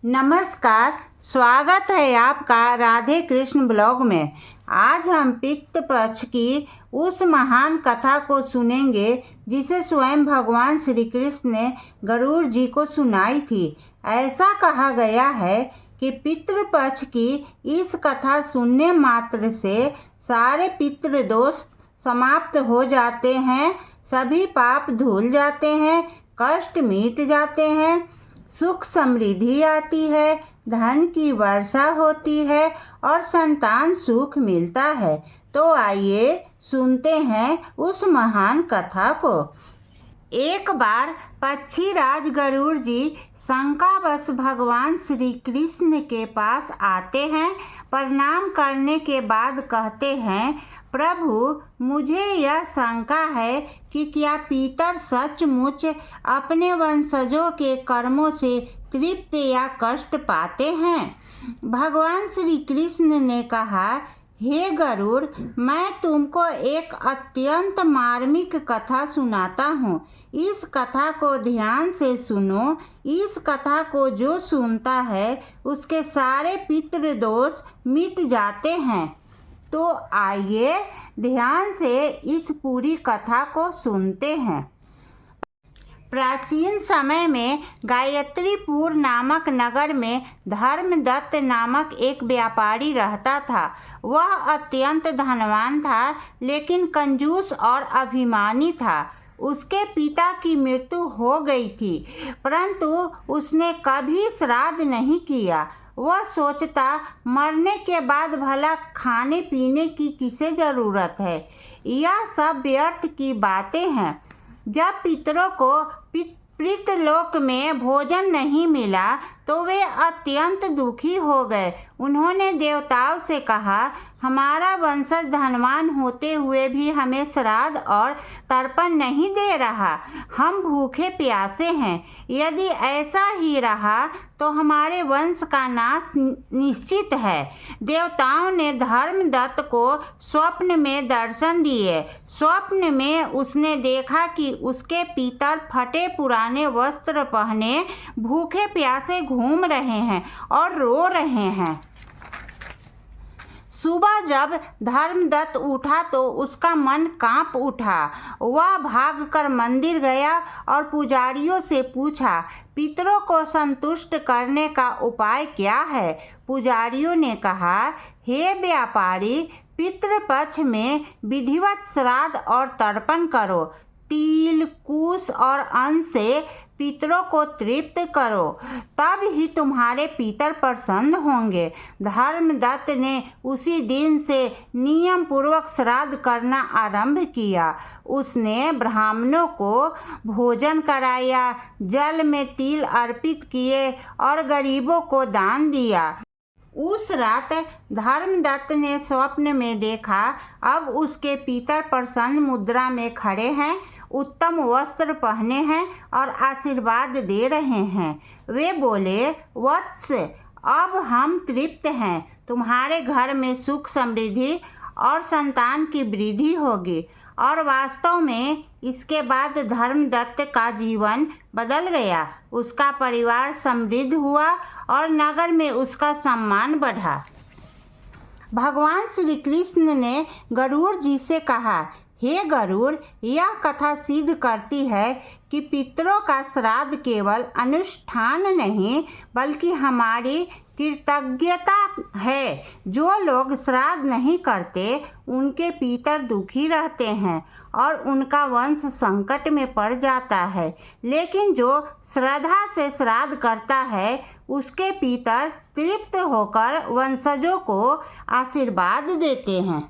नमस्कार, स्वागत है आपका राधे कृष्ण ब्लॉग में। आज हम पितृ पक्ष की उस महान कथा को सुनेंगे जिसे स्वयं भगवान श्री कृष्ण ने गरुड़ जी को सुनाई थी। ऐसा कहा गया है कि पितृ पक्ष की इस कथा सुनने मात्र से सारे पितृ दोष समाप्त हो जाते हैं, सभी पाप धुल जाते हैं, कष्ट मिट जाते हैं, सुख समृद्धि आती है, धन की वर्षा होती है और संतान सुख मिलता है। तो आइए सुनते हैं उस महान कथा को। एक बार पक्षीराज गरुड़ जी शंकावश भगवान श्री कृष्ण के पास आते हैं। प्रणाम करने के बाद कहते हैं, प्रभु, मुझे यह शंका है कि क्या पितर सचमुच अपने वंशजों के कर्मों से तृप्त या कष्ट पाते हैं? भगवान श्री कृष्ण ने कहा, हे गरुड़, मैं तुमको एक अत्यंत मार्मिक कथा सुनाता हूँ। इस कथा को ध्यान से सुनो। इस कथा को जो सुनता है उसके सारे पितृ दोष मिट जाते हैं। तो आइए ध्यान से इस पूरी कथा को सुनते हैं। प्राचीन समय में गायत्रीपुर नामक नगर में धर्मदत्त नामक एक व्यापारी रहता था। वह अत्यंत धनवान था, लेकिन कंजूस और अभिमानी था। उसके पिता की मृत्यु हो गई थी, परंतु उसने कभी श्राद्ध नहीं किया। वह सोचता, मरने के बाद भला खाने पीने की किसे ज़रूरत है, यह सब व्यर्थ की बातें हैं। जब पितरों को पितृलोक में भोजन नहीं मिला तो वे अत्यंत दुखी हो गए। उन्होंने देवताओं से कहा, हमारा वंशज धनवान होते हुए भी हमें श्राद्ध और तर्पण नहीं दे रहा। हम भूखे प्यासे हैं। यदि ऐसा ही रहा तो हमारे वंश का नाश निश्चित है। देवताओं ने धर्मदत्त को स्वप्न में दर्शन दिए। स्वप्न में उसने देखा कि उसके पितर फटे पुराने वस्त्र पहने भूखे प्यासे घूम रहे हैं और रो रहे हैं। सुबह जब धर्मदत्त उठा तो उसका मन कांप उठा। वह भागकर मंदिर गया और पुजारियों से पूछा, पितरों को संतुष्ट करने का उपाय क्या है? पुजारियों ने कहा, हे व्यापारी, पितृपक्ष में विधिवत श्राद्ध और तर्पण करो। तिल, कुश और अन्न से पितरों को तृप्त करो, तब ही तुम्हारे पितर प्रसन्न होंगे। धर्मदत्त ने उसी दिन से नियम पूर्वक श्राद्ध करना आरंभ किया। उसने ब्राह्मणों को भोजन कराया, जल में तिल अर्पित किए और गरीबों को दान दिया। उस रात धर्मदत्त ने स्वप्न में देखा, अब उसके पितर प्रसन्न मुद्रा में खड़े हैं, उत्तम वस्त्र पहने हैं और आशीर्वाद दे रहे हैं। वे बोले, वत्स, अब हम तृप्त हैं। तुम्हारे घर में सुख समृद्धि और संतान की वृद्धि होगी। और वास्तव में इसके बाद धर्मदत्त का जीवन बदल गया। उसका परिवार समृद्ध हुआ और नगर में उसका सम्मान बढ़ा। भगवान श्री कृष्ण ने गरुड़ जी से कहा, हे गरुड़, यह कथा सिद्ध करती है कि पितरों का श्राद्ध केवल अनुष्ठान नहीं बल्कि हमारी कृतज्ञता है। जो लोग श्राद्ध नहीं करते उनके पितर दुखी रहते हैं और उनका वंश संकट में पड़ जाता है, लेकिन जो श्रद्धा से श्राद्ध करता है उसके पितर तृप्त होकर वंशजों को आशीर्वाद देते हैं।